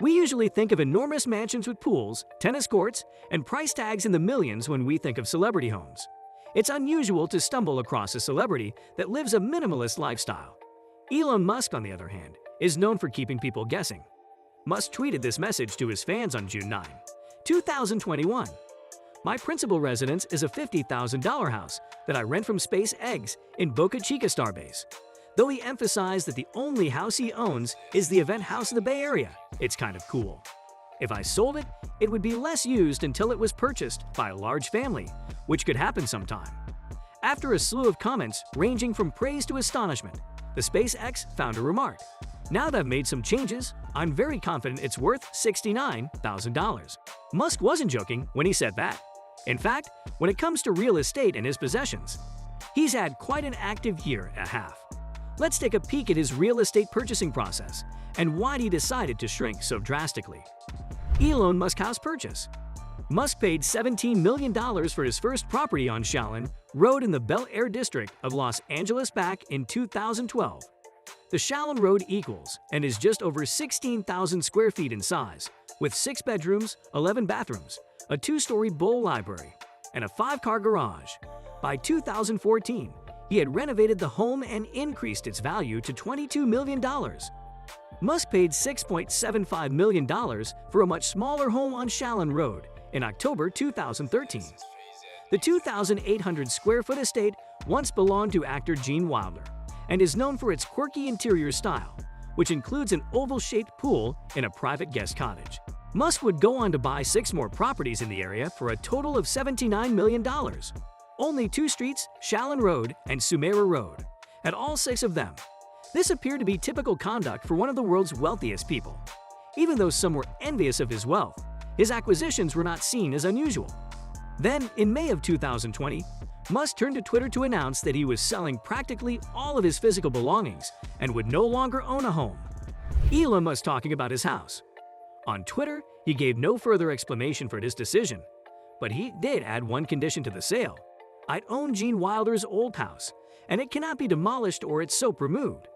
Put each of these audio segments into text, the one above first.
We usually think of enormous mansions with pools, tennis courts, and price tags in the millions when we think of celebrity homes. It's unusual to stumble across a celebrity that lives a minimalist lifestyle. Elon Musk, on the other hand, is known for keeping people guessing. Musk tweeted this message to his fans on June 9, 2021. My principal residence is a $50,000 house that I rent from SpaceX in Boca Chica Starbase. Though he emphasized that the only house he owns is the event house in the Bay Area, it's kind of cool. If I sold it, it would be less used until it was purchased by a large family, which could happen sometime. After a slew of comments ranging from praise to astonishment, the SpaceX founder remarked, "Now that I've made some changes, I'm very confident it's worth $69,000. Musk wasn't joking when he said that. In fact, when it comes to real estate and his possessions, he's had quite an active year and a half. Let's take a peek at his real estate purchasing process and why he decided to shrink so drastically. Elon Musk house purchase. Musk paid $17 million for his first property on Shaolin Road in the Bel Air district of Los Angeles back in 2012. The Shaolin Road equals and is just over 16,000 square feet in size, with 6 bedrooms, 11 bathrooms, a 2-story bowl library, and a 5-car garage. By 2014, he had renovated the home and increased its value to $22 million. Musk paid $6.75 million for a much smaller home on Shaolin Road in October 2013. The 2,800 square foot estate once belonged to actor Gene Wilder and is known for its quirky interior style, which includes an oval-shaped pool in a private guest cottage. Musk would go on to buy 6 more properties in the area for a total of $79 million. Only 2 streets, Shaolin Road and Sumera Road, at all 6 of them. This appeared to be typical conduct for one of the world's wealthiest people. Even though some were envious of his wealth, his acquisitions were not seen as unusual. Then, in May of 2020, Musk turned to Twitter to announce that he was selling practically all of his physical belongings and would no longer own a home. Elon Musk talking about his house. On Twitter, he gave no further explanation for his decision, but he did add one condition to the sale. I'd own Gene Wilder's old house, and it cannot be demolished or its soap removed.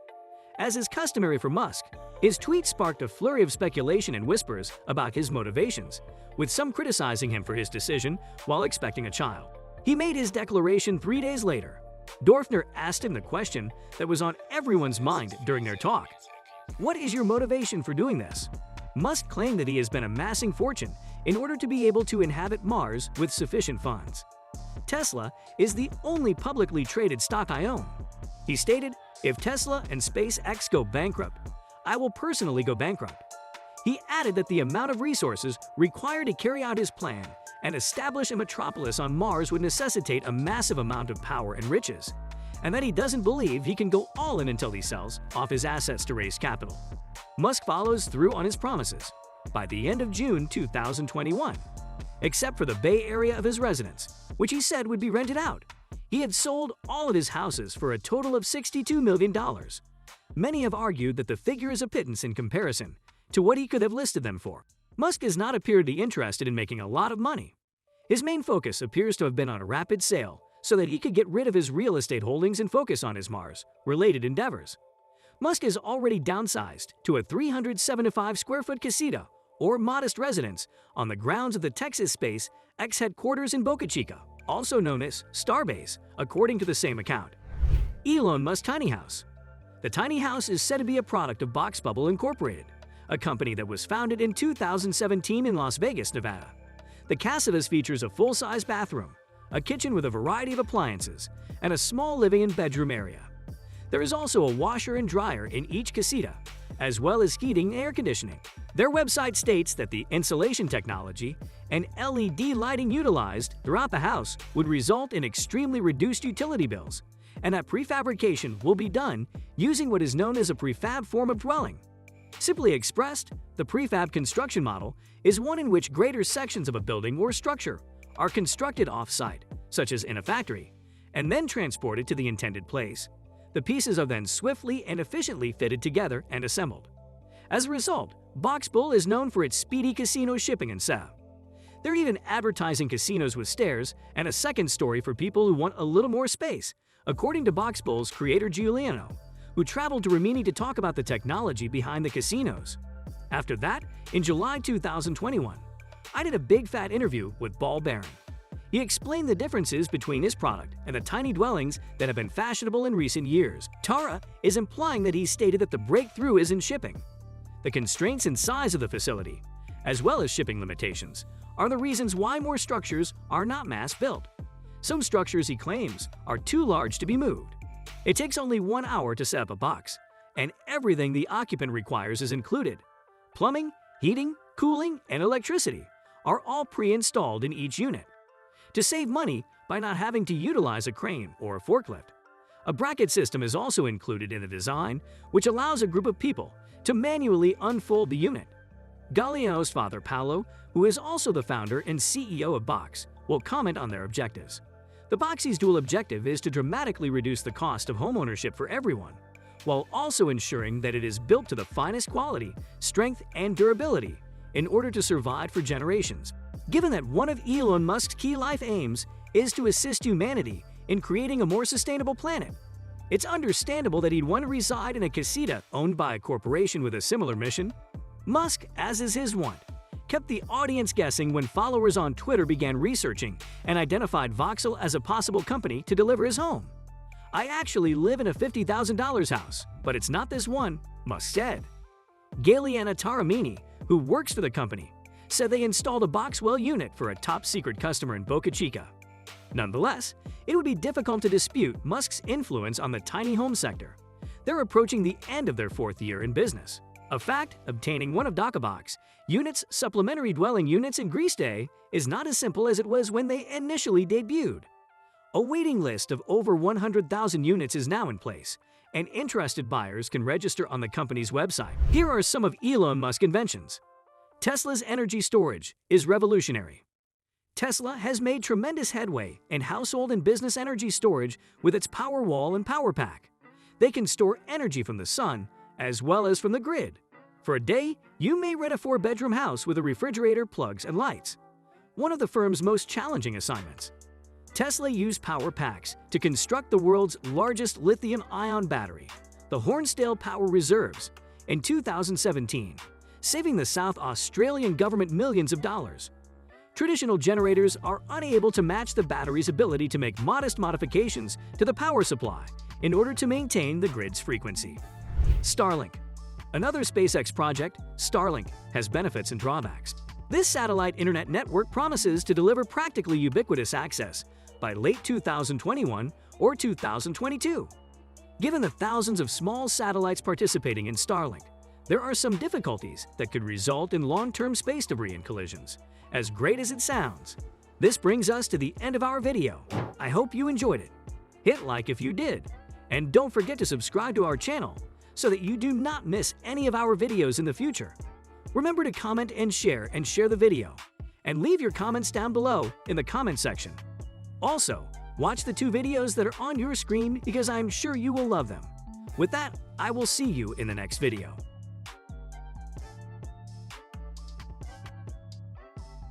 As is customary for Musk, his tweet sparked a flurry of speculation and whispers about his motivations, with some criticizing him for his decision while expecting a child. He made his declaration 3 days later. Dorfner asked him the question that was on everyone's mind during their talk. What is your motivation for doing this? Musk claimed that he has been amassing fortune in order to be able to inhabit Mars with sufficient funds. Tesla is the only publicly traded stock I own. He stated, if Tesla and SpaceX go bankrupt, I will personally go bankrupt. He added that the amount of resources required to carry out his plan and establish a metropolis on Mars would necessitate a massive amount of power and riches, and that he doesn't believe he can go all in until he sells off his assets to raise capital. Musk follows through on his promises. By the end of June 2021, except for the Bay Area of his residence, which he said would be rented out, he had sold all of his houses for a total of $62 million. Many have argued that the figure is a pittance in comparison to what he could have listed them for. Musk has not appeared to be interested in making a lot of money. His main focus appears to have been on a rapid sale so that he could get rid of his real estate holdings and focus on his Mars-related endeavors. Musk has already downsized to a 375 square foot casita or modest residence on the grounds of the Texas SpaceX headquarters in Boca Chica, also known as Starbase, according to the same account. Elon Musk's tiny house. The tiny house is said to be a product of Box Bubble Incorporated, a company that was founded in 2017 in Las Vegas, Nevada. The casitas features a full-size bathroom, a kitchen with a variety of appliances, and a small living and bedroom area. There is also a washer and dryer in each casita, as well as heating and air conditioning. Their website states that the insulation technology and LED lighting utilized throughout the house would result in extremely reduced utility bills, and that prefabrication will be done using what is known as a prefab form of dwelling. Simply expressed, the prefab construction model is one in which greater sections of a building or structure are constructed off-site, such as in a factory, and then transported to the intended place. The pieces are then swiftly and efficiently fitted together and assembled. As a result, Boxbull is known for its speedy casino shipping and setup. They're even advertising casinos with stairs and a second story for people who want a little more space, according to Boxbull's creator Giuliano, who traveled to Rimini to talk about the technology behind the casinos. After that, In July 2021, I did a big fat interview with Ball Barron. He explained the differences between his product and the tiny dwellings that have been fashionable in recent years. Tara is implying that he stated that the breakthrough is in shipping. The constraints and size of the facility, as well as shipping limitations, are the reasons why more structures are not mass-built. Some structures, he claims, are too large to be moved. It takes only 1 hour to set up a box, and everything the occupant requires is included. Plumbing, heating, cooling, and electricity are all pre-installed in each unit. To save money by not having to utilize a crane or a forklift, a bracket system is also included in the design, which allows a group of people to manually unfold the unit. Galliano's father, Paolo, who is also the founder and CEO of Box, will comment on their objectives. The Boxy's dual objective is to dramatically reduce the cost of homeownership for everyone, while also ensuring that it is built to the finest quality, strength, and durability in order to survive for generations. Given that one of Elon Musk's key life aims is to assist humanity in creating a more sustainable planet, it's understandable that he'd want to reside in a casita owned by a corporation with a similar mission. Musk, as is his wont, kept the audience guessing when followers on Twitter began researching and identified Voxel as a possible company to deliver his home. "I actually live in a $50,000 house, but it's not this one," Musk said. Galiana Taramini, who works for the company, said they installed a Boxwell unit for a top-secret customer in Boca Chica. Nonetheless, it would be difficult to dispute Musk's influence on the tiny home sector. They're approaching the end of their 4th year in business. A fact, obtaining one of DocaBox units' supplementary dwelling units in Greece Day is not as simple as it was when they initially debuted. A waiting list of over 100,000 units is now in place, and interested buyers can register on the company's website. Here are some of Elon Musk's inventions. Tesla's energy storage is revolutionary. Tesla has made tremendous headway in household and business energy storage with its Powerwall and PowerPack. They can store energy from the sun as well as from the grid. For a day, you may rent a 4-bedroom house with a refrigerator, plugs, and lights. One of the firm's most challenging assignments. Tesla used PowerPacks to construct the world's largest lithium-ion battery, the Hornsdale Power Reserves, in 2017, saving the South Australian government millions of dollars. Traditional generators are unable to match the battery's ability to make modest modifications to the power supply in order to maintain the grid's frequency. Starlink. Another SpaceX project, Starlink, has benefits and drawbacks. This satellite internet network promises to deliver practically ubiquitous access by late 2021 or 2022. Given the thousands of small satellites participating in Starlink, there are some difficulties that could result in long-term space debris and collisions. As great as it sounds, this brings us to the end of our video. I hope you enjoyed it. Hit like if you did, and don't forget to subscribe to our channel so that you do not miss any of our videos in the future. Remember to comment and share the video, and leave your comments down below in the comment section. Also, watch the 2 videos that are on your screen because I'm sure you will love them. With that, I will see you in the next video.